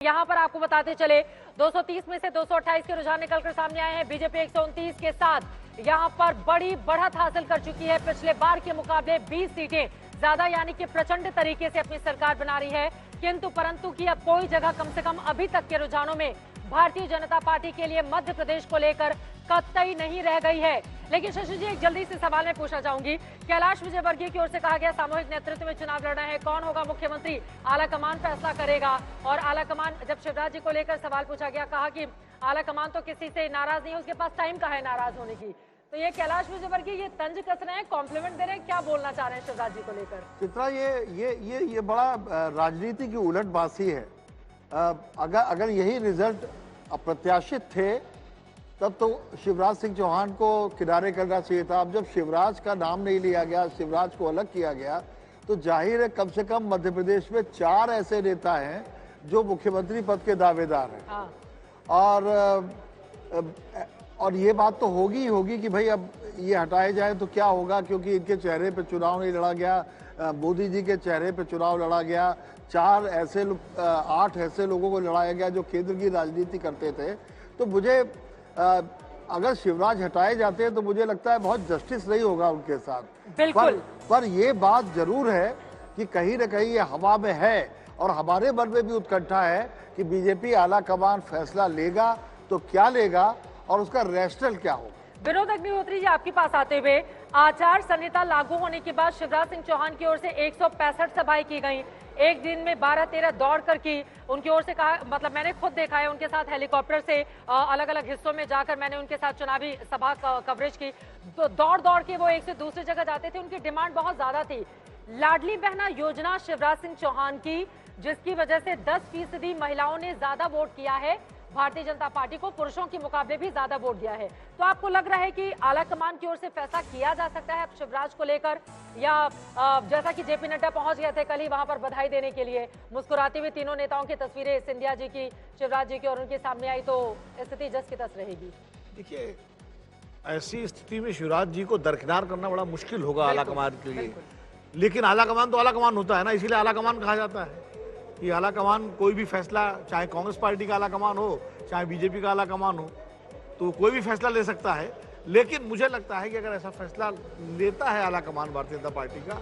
यहाँ पर आपको बताते चले 230 में से 228 के रुझान निकलकर सामने आए हैं। बीजेपी 129 के साथ यहाँ पर बड़ी बढ़त हासिल कर चुकी है। पिछले बार के मुकाबले 20 सीटें ज्यादा यानी कि प्रचंड तरीके से अपनी सरकार बना रही है। किंतु परंतु की अब कोई जगह कम से कम अभी तक के रुझानों में भारतीय जनता पार्टी के लिए मध्य प्रदेश को लेकर कतई नहीं रह गई है। लेकिन शशि जी, एक जल्दी से सवाल मैं पूछना चाहूंगी। कैलाश विजयवर्गीय की ओर से कहा गया सामूहिक नेतृत्व में चुनाव लड़ना है, कौन होगा मुख्यमंत्री आला कमान फैसला करेगा। और आला कमान, जब शिवराज जी को लेकर सवाल पूछा गया, कहा कि आला कमान तो किसी से नाराज नहीं है, उसके पास टाइम कहाँ है नाराज होने की। तो ये कैलाश विजयवर्गीय ये तंज कस रहे हैं, कॉम्प्लीमेंट दे रहे हैं, क्या बोलना चाह रहे हैं शिवराज जी को लेकर? चित्रा, ये बड़ा राजनीति की उलटबाजी है। अगर यही रिजल्ट अप्रत्याशित थे तब तो शिवराज सिंह चौहान को किनारे करना चाहिए था। अब जब शिवराज का नाम नहीं लिया गया, शिवराज को अलग किया गया, तो जाहिर है कम से कम मध्य प्रदेश में 4 ऐसे नेता हैं जो मुख्यमंत्री पद के दावेदार हैं। हाँ। और ये बात तो होगी होगी कि भाई अब ये हटाए जाए तो क्या होगा, क्योंकि इनके चेहरे पे चुनाव नहीं लड़ा गया, मोदी जी के चेहरे पे चुनाव लड़ा गया, 8 ऐसे लोगों को लड़ाया गया जो केंद्र की राजनीति करते थे। तो मुझे अगर शिवराज हटाए जाते हैं तो मुझे लगता है बहुत जस्टिस नहीं होगा उनके साथ। बिल्कुल। पर ये बात जरूर है कि कहीं न कहीं ये हवा में है और हमारे मन में भी उत्कंठा है कि बीजेपी आला कमान फैसला लेगा तो क्या लेगा और उसका रैशनल क्या होगा। विनोद अग्निहोत्री जी, आपके पास आते हुए, आचार संहिता लागू होने के बाद शिवराज सिंह चौहान की ओर से 165 सभाएं की गई, एक दिन में 12-13 दौड़ कर की। उनकी ओर से कहा, मतलब मैंने खुद देखा है उनके साथ हेलीकॉप्टर से अलग अलग हिस्सों में जाकर मैंने उनके साथ चुनावी सभा कवरेज की। तो दौड़ के वो एक से दूसरी जगह जाते थे। उनकी डिमांड बहुत ज्यादा थी। लाडली बहना योजना शिवराज सिंह चौहान की, जिसकी वजह से 10% महिलाओं ने ज्यादा वोट किया है, भारतीय जनता पार्टी को पुरुषों के मुकाबले भी ज्यादा वोट दिया है। तो आपको लग रहा है कि आला कमान की ओर से फैसला किया जा सकता है अब शिवराज को लेकर, या जैसा कि जेपी नड्डा पहुंच गए थे कल ही वहां पर बधाई देने के लिए, मुस्कुराते हुए तीनों नेताओं की तस्वीरें सिंधिया जी की, शिवराज जी की और उनके सामने आई, तो स्थिति जस की तस रहेगी? देखिए, ऐसी स्थिति में शिवराज जी को दरकिनार करना बड़ा मुश्किल होगा आला कमान के लिए। लेकिन आला कमान तो आला कमान होता है ना, इसीलिए आला कमान कहा जाता है कि आला कमान कोई भी फैसला, चाहे कांग्रेस पार्टी का आला कमान हो चाहे बीजेपी का आला कमान हो, तो कोई भी फैसला ले सकता है। लेकिन मुझे लगता है कि अगर ऐसा फैसला लेता है आला कमान भारतीय जनता पार्टी का,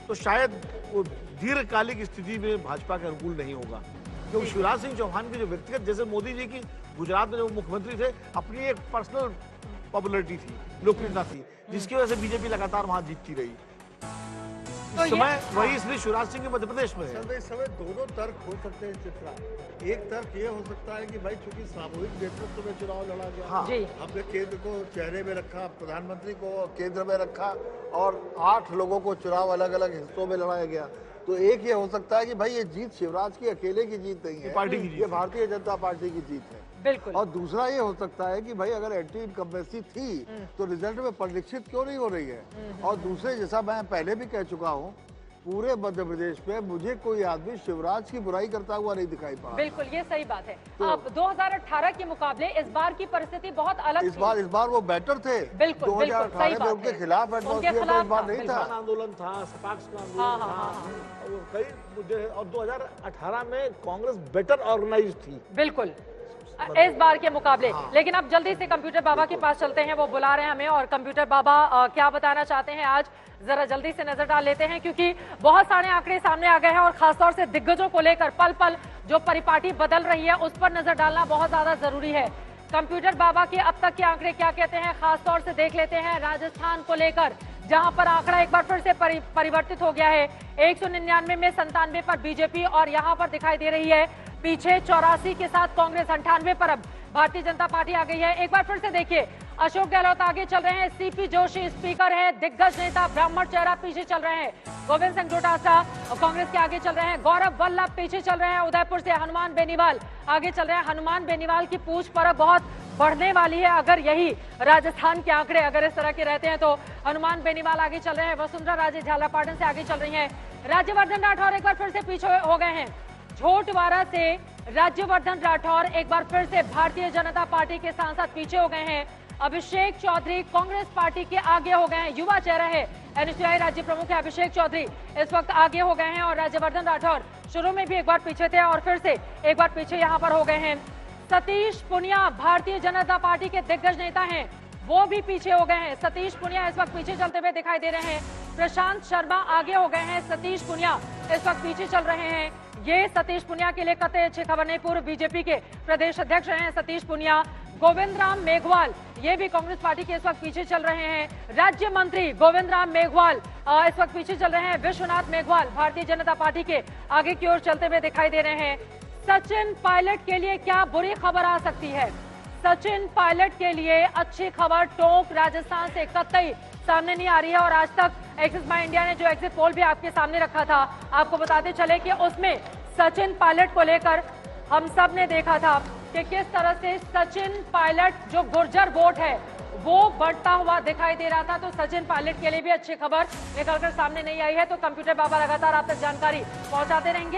तो शायद वो दीर्घकालिक स्थिति में भाजपा के अनुकूल नहीं होगा। क्योंकि शिवराज सिंह चौहान की जो व्यक्तिगत, जैसे मोदी जी की गुजरात में जो मुख्यमंत्री थे, अपनी एक पर्सनल पॉपुलरिटी थी, लोकप्रियता थी, जिसकी वजह से बीजेपी लगातार वहां जीतती रही। तो समय वही इसलिए शिवराज सिंह के मध्य प्रदेश में है। इस समय दोनों तर्क हो सकते हैं चित्रा। एक तर्क ये हो सकता है कि भाई चूंकि सामूहिक नेतृत्व में चुनाव लड़ा गया, हाँ। हमने केंद्र को चेहरे में रखा, प्रधानमंत्री को केंद्र में रखा और 8 लोगों को चुनाव अलग अलग हिस्सों में लड़ाया गया। तो एक ये हो सकता है कि भाई ये जीत शिवराज की अकेले की जीत नहीं है, पार्टी की जीत, ये भारतीय जनता पार्टी की जीत है। बिल्कुल। और दूसरा ये हो सकता है कि भाई अगर एंटी इनकम्बेंसी थी तो रिजल्ट में परिलक्षित क्यों नहीं हो रही है। और दूसरे, जैसा मैं पहले भी कह चुका हूँ, पूरे मध्य प्रदेश में मुझे कोई आदमी शिवराज की बुराई करता हुआ नहीं दिखाई पड़ा। बिल्कुल, ये सही बात है। तो अब 2018 के मुकाबले इस बार की परिस्थिति बहुत अलग इस बार वो बेटर थे। बिल्कुल, 2018 में उनके खिलाफ एडवांस नहीं था, आंदोलन था, सपाक्स का आंदोलन था, वो कई मुद्दे। और 2018 में कांग्रेस बेटर ऑर्गेनाइज थी, बिल्कुल, इस बार के मुकाबले। लेकिन अब जल्दी से कंप्यूटर बाबा के पास चलते हैं, वो बुला रहे हैं हमें। और कंप्यूटर बाबा क्या बताना चाहते हैं आज, जरा जल्दी से नजर डाल लेते हैं, क्योंकि बहुत सारे आंकड़े सामने आ गए हैं और खासतौर से दिग्गजों को लेकर पल पल जो परिपाटी बदल रही है उस पर नजर डालना बहुत ज्यादा जरूरी है। कंप्यूटर बाबा के अब तक के आंकड़े क्या कहते हैं, खासतौर से देख लेते हैं राजस्थान को लेकर, जहां पर आंकड़ा एक बार फिर से परिवर्तित हो गया है। 199 में 97 पर बीजेपी और यहां पर दिखाई दे रही है पीछे 84 के साथ कांग्रेस, 98 पर अब भारतीय जनता पार्टी आ गई है। एक बार फिर से देखिए, अशोक गहलोत आगे चल रहे हैं, सीपी जोशी स्पीकर है, दिग्गज नेता ब्राह्मण चेहरा पीछे चल रहे हैं, गोविंद सिंह डोटासरा कांग्रेस के आगे चल रहे हैं, गौरव वल्लभ पीछे चल रहे हैं, उदयपुर से हनुमान बेनीवाल आगे चल रहे हैं। हनुमान बेनीवाल की पूछ पर बहुत बढ़ने वाली है अगर यही राजस्थान के आंकड़े अगर इस तरह के रहते हैं तो। हनुमान बेनीवाल आगे चल रहे हैं, वसुंधरा राजे झालापाटन से आगे चल रही है, राज्यवर्धन राठौर एक बार फिर से पीछे हो गए हैं, झोटवाड़ा से राज्यवर्धन राठौर एक बार फिर से भारतीय जनता पार्टी के सांसद पीछे हो गए हैं। अभिषेक चौधरी कांग्रेस पार्टी के आगे हो गए हैं। युवा चेहरा है, एनएसयूआई राज्य प्रमुख है अभिषेक चौधरी, इस वक्त आगे हो गए हैं। और राज्यवर्धन राठौर शुरू में भी एक बार पीछे थे और फिर से एक बार पीछे यहां पर हो गए हैं। सतीश पुनिया भारतीय जनता पार्टी के दिग्गज नेता हैं, वो भी पीछे हो गए हैं। सतीश पुनिया इस वक्त पीछे चलते हुए दिखाई दे रहे हैं। प्रशांत शर्मा आगे हो गए हैं, सतीश पुनिया इस वक्त पीछे चल रहे हैं। ये सतीश पुनिया के लिए कतई अच्छी खबर नहीं। पूर्व बीजेपी के प्रदेश अध्यक्ष रहे हैं सतीश पुनिया। गोविंद राम मेघवाल ये भी कांग्रेस पार्टी के इस वक्त पीछे चल रहे हैं। राज्य मंत्री गोविंद राम मेघवाल इस वक्त पीछे चल रहे हैं। विश्वनाथ मेघवाल भारतीय जनता पार्टी के आगे की ओर चलते हुए दिखाई दे रहे हैं। सचिन पायलट के लिए क्या बुरी खबर आ सकती है? सचिन पायलट के लिए अच्छी खबर टोंक राजस्थान से कतई सामने नहीं आ रही है। और आज तक एक्सिस माई इंडिया ने जो एग्जिट पोल भी आपके सामने रखा था, आपको बताते चले कि उसमें सचिन पायलट को लेकर हम सब ने देखा था कि किस तरह से सचिन पायलट जो गुर्जर वोट है वो बढ़ता हुआ दिखाई दे रहा था। तो सचिन पायलट के लिए भी अच्छी खबर निकलकर सामने नहीं आई है। तो कंप्यूटर बाबा लगातार आप तक जानकारी पहुंचाते रहेंगे।